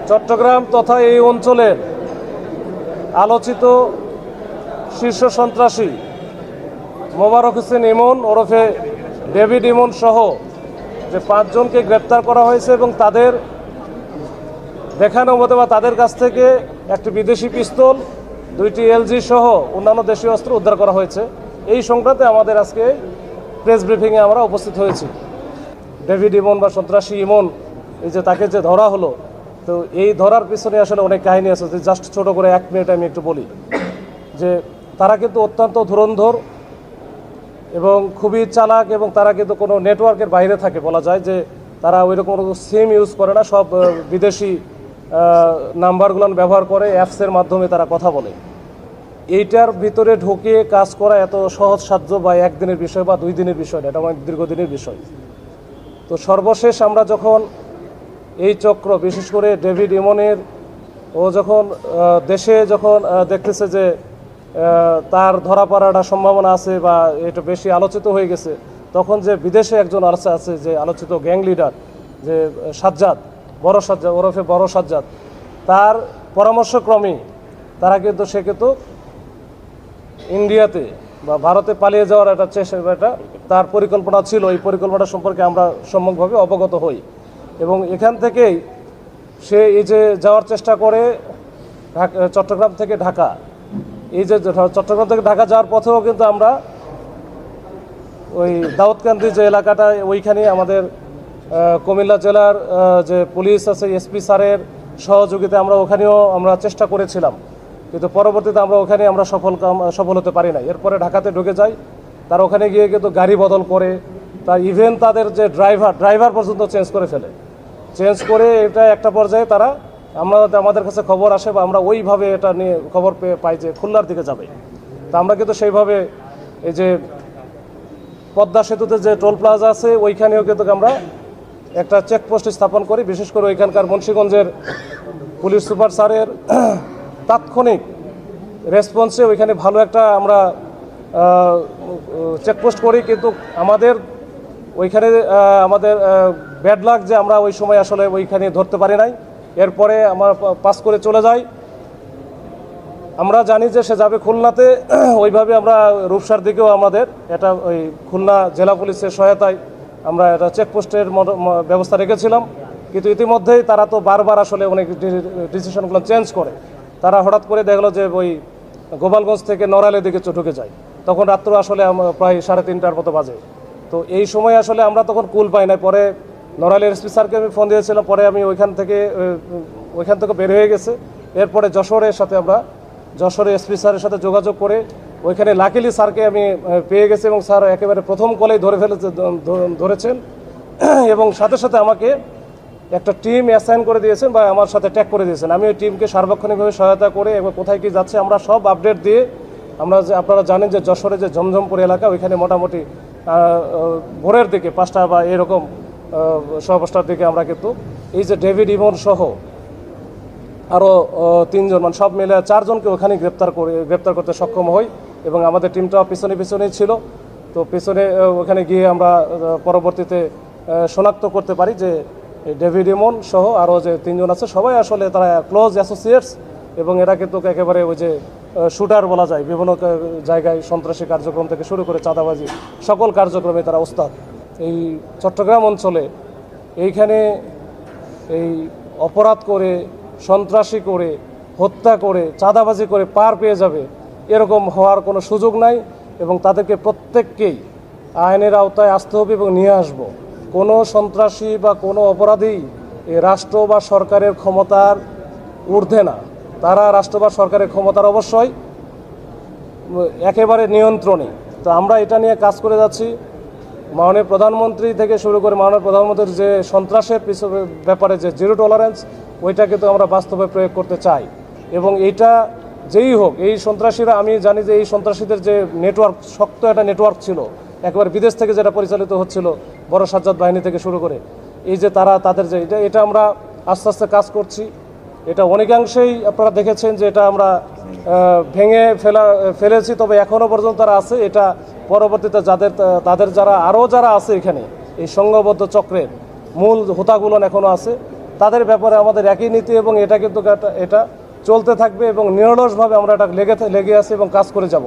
চট্টগ্রাম তথা এই অঞ্চলের আলোচিত শীর্ষ সন্ত্রাসী মোবারক হোসেন ইমন ওরফে ডেভিড ইমন সহ যে 5 জনকে গ্রেপ্তার করা হয়েছে এবং তাদের দেখানো মতে বা তাদের কাছ থেকে একটি বিদেশি পিস্তল, 2টি এলজি সহ অন্যান্য দেশীয় অস্ত্র উদ্ধার করা হয়েছে। এই সংক্রান্তে আমাদের আজকে প্রেস ব্রিফিংয়ে আমরা উপস্থিত হয়েছি। ডেভিড ইমন বা সন্ত্রাসী ইমন, এই যে তাকে যে ধরা হলো, তো এই ধরার পিছনে আসলে অনেক কাহিনী আছে। যে জাস্ট ছোট করে 1 মিনিট আমি একটু বলি যে তারা কিন্তু অত্যন্ত ধুরন্ধর এবং খুবই চালাক, এবং তারা কিন্তু কোনো নেটওয়ার্কের বাইরে থাকে। বলা যায় যে তারা ওইরকম সিম ইউজ করে না, সব বিদেশি নাম্বারগুলো ব্যবহার করে, অ্যাপসের মাধ্যমে তারা কথা বলে। এইটার ভিতরে ঢুকে কাজ করা এত সহজসাধ্য বা একদিনের বিষয় বা 2 দিনের বিষয় না, এটা অনেক দীর্ঘদিনের বিষয়। তো সর্বশেষ আমরা যখন এই চক্র, বিশেষ করে ডেভিড ইমনের, ও যখন দেশে যখন দেখতেছে যে তার ধরা পড়ার সম্ভাবনা আছে বা এটা বেশি আলোচিত হয়ে গেছে, তখন যে বিদেশে একজন আছে যে আলোচিত গ্যাং লিডার, যে সাজ্জাদ, বড় সাজ্জাদ ওরফে বড় সাজ্জাদ, তার পরামর্শক্রমেই তারা কিন্তু সে কিন্তু ইন্ডিয়াতে বা ভারতে পালিয়ে যাওয়ার একটা তার পরিকল্পনা ছিল। এই পরিকল্পনা সম্পর্কে আমরা সম্যকভাবে অবগত হই এবং এখান থেকেই সে এই যে যাওয়ার চেষ্টা করে চট্টগ্রাম থেকে ঢাকা। এই যে চট্টগ্রাম থেকে ঢাকা যাওয়ার পথেও কিন্তু আমরা ওই দাউদকান্দি যে এলাকাটা, ওইখানে আমাদের কুমিল্লা জেলার যে পুলিশ আছে, এসপি স্যারের সহযোগিতা ওখানেও আমরা চেষ্টা করেছিলাম, কিন্তু পরবর্তীতে ওখানে আমরা সফল হতে পারি না। এরপরে ঢাকাতে ঢুকে যাই, তার ওখানে গিয়ে কিন্তু গাড়ি বদল করে, তার ইভেন তাদের যে ড্রাইভার পর্যন্ত চেঞ্জ করে ফেলে। চেঞ্জ করে এটা একটা পর্যায়ে তারা আমাদের কাছে খবর আসে বা আমরা ওইভাবে এটা নিয়ে খবর পাই যে খুলনার দিকে যাবে। তা আমরা কিন্তু সেইভাবে এই যে পদ্মা সেতুতে যে টোল প্লাজা আছে, ওইখানেও কিন্তু আমরা একটা চেকপোস্ট স্থাপন করি। বিশেষ করে ওইখানকার মুন্সিগঞ্জের পুলিশ সুপার স্যারের তাৎক্ষণিক রেসপন্সে ওইখানে ভালো একটা আমরা চেকপোস্ট করি। কিন্তু আমাদের ওইখানে আমাদের ব্যাড লাক যে আমরা ওই সময় আসলে ওইখানে ধরতে পারি নাই। এরপরে আমরা পাস করে চলে যাই। আমরা জানি যে সে যাবে খুলনাতে, ওইভাবে আমরা রূপসার দিকেও আমাদের এটা ওই খুলনা জেলা পুলিশের সহায়তায় আমরা এটা চেকপোস্টের ব্যবস্থা রেখেছিলাম। কিন্তু ইতিমধ্যেই তারা তো বারবার আসলে অনেক ডিসিশনগুলো চেঞ্জ করে। তারা হঠাৎ করে দেখলো যে ওই গোপালগঞ্জ থেকে নড়াইলের দিকে ঢুকে যায়। তখন রাত্র আসলে প্রায় 3:30টার মতো বাজে। তো এই সময় আসলে আমরা তখন কুল পাই না। পরে নড়াইলের এসপি স্যারকে আমি ফোন দিয়েছিলাম, পরে আমি ওইখান থেকে বের হয়ে গেছে। এরপরে যশোরে এসপি স্যারের সাথে যোগাযোগ করে ওইখানে লাকিলি স্যারকে আমি পেয়ে গেছি এবং স্যার একেবারে প্রথম কলেই ধরেছেন এবং সাথে সাথে আমাকে একটা টিম অ্যাসাইন করে দিয়েছেন বা আমার সাথে ট্যাগ করে দিয়েছেন। আমি ওই টিমকে সার্বক্ষণিকভাবে সহায়তা করে এবং কোথায় কি যাচ্ছে আমরা সব আপডেট দিয়ে আপনারা জানেন যে যশোরে যে জমজমপুর এলাকা, ওইখানে মোটামুটি ভোরের দিকে 5টা বা এরকম 5:15টার দিকে আমরা কিন্তু এই যে ডেভিড ইমন সহ আরও 3 জন, মানে সব মিলে 4 জনকে ওখানে গ্রেপ্তার করতে সক্ষম হই এবং আমাদের টিমটা পিছনেই ছিল। তো ওখানে গিয়ে আমরা পরবর্তীতে শনাক্ত করতে পারি যে ডেভিড ইমন সহ আরও যে 3 জন আছে, সবাই আসলে তারা ক্লোজ অ্যাসোসিয়েটস এবং এরা কিন্তু একেবারে ওই যে শুটার বলা যায়। বিভিন্ন জায়গায় সন্ত্রাসী কার্যক্রম থেকে শুরু করে চাঁদাবাজি সকল কার্যক্রমে তারা ওস্তাদ। এই চট্টগ্রাম অঞ্চলে এইখানে এই অপরাধ করে, সন্ত্রাসী করে, হত্যা করে, চাঁদাবাজি করে পার পেয়ে যাবে এরকম হওয়ার কোনো সুযোগ নাই এবং তাদেরকে প্রত্যেককেই আইনের আওতায় আসতে হবে এবং নিয়ে আসব। কোনো সন্ত্রাসী বা কোনো অপরাধী রাষ্ট্র বা সরকারের ক্ষমতার ঊর্ধ্বে না। তারা রাষ্ট্র বা সরকারের ক্ষমতার অবশ্যই একেবারে নিয়ন্ত্রণে। তো আমরা এটা নিয়ে কাজ করে যাচ্ছি। মাননীয় প্রধানমন্ত্রী থেকে শুরু করে মাননীয় প্রধানমন্ত্রীর যে সন্ত্রাসের ব্যাপারে যে জিরো টলারেন্স, ওইটা কিন্তু আমরা বাস্তবে প্রয়োগ করতে চাই এবং এইটা যেই হোক, এই সন্ত্রাসীরা, আমি জানি যে এই সন্ত্রাসীদের যে নেটওয়ার্ক, শক্ত একটা নেটওয়ার্ক ছিল একবার বিদেশ থেকে যেটা পরিচালিত হচ্ছিল, বড় সাজ্জাদ বাহিনী থেকে শুরু করে, এই যে তাদের যে এটা আমরা আস্তে আস্তে কাজ করছি। এটা অনেকাংশেই আপনারা দেখেছেন যে এটা আমরা ভেঙে ফেলেছি, তবে এখনও পর্যন্ত তারা আছে। এটা পরবর্তীতে তাদের যারা আছে এখানে এই সংঘবদ্ধ চক্রের মূল হোতাগুলো এখনও আছে, তাদের ব্যাপারে আমাদের একই নীতি এবং এটা কিন্তু এটা চলতে থাকবে এবং নিরলসভাবে আমরা এটা লেগে আছি এবং কাজ করে যাব।